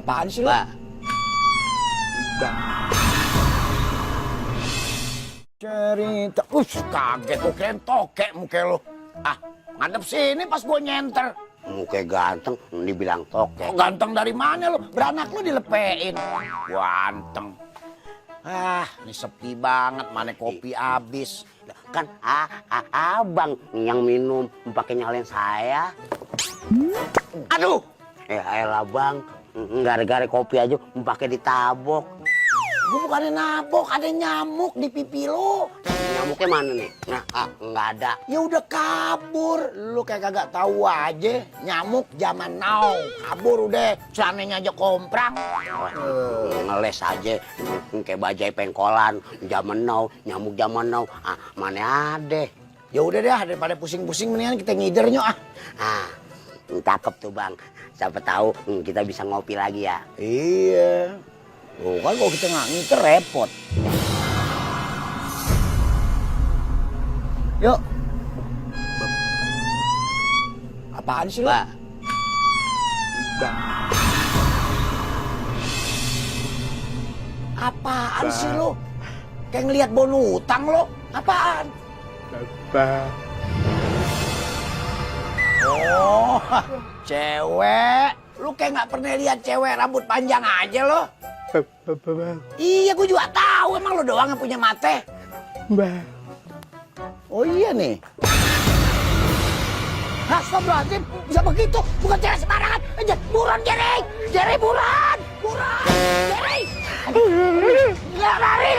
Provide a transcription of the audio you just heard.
Apaan sih lo? Cerita, kaget tuh keren tokek muka lo. Ah, ngadep sini pas gua nyenter. Muka ganteng, dibilang tokek. Oh, ganteng dari mana lo? Beranak lo dilepein. Ganteng. Ah, ini sepi banget, mana kopi habis. Kan abang yang minum pakai nyalain saya. Aduh, Ya elah bang, gara-gara kopi aja pakai ditabok. gua bukannya nabok, ada nyamuk di pipi lo. Nyamuknya mana nih? Nah, nggak ada. Ya udah kabur, lu kayak kagak tahu aja. Nyamuk zaman now, kabur udah, celananya aja komprang. Ngeles aja, kayak bajai pengkolan. Zaman now, nyamuk zaman now. Mana ada? Ya udah deh, daripada pusing-pusing mendingan kita ngider nyok ah. Cakep tuh bang. Siapa tahu kita bisa ngopi lagi ya. Iya. Oh kan kalau kita nggak ngiter repot. Yuk. Apaan sih lo? Apaan sih lo? Kayak ngelihat bon utang lo. Apaan? Oh, cewek. Lu kayak nggak pernah lihat cewek rambut panjang aja lo. Iya, gue juga tahu. Emang lo doang yang punya mate. Oh iya nih. Astagfirullahaladzim, bisa begitu? Bukan cewek sembarangan. Buruan, Jerry! Jerry, buruan! Buruan! Jerry! Lari!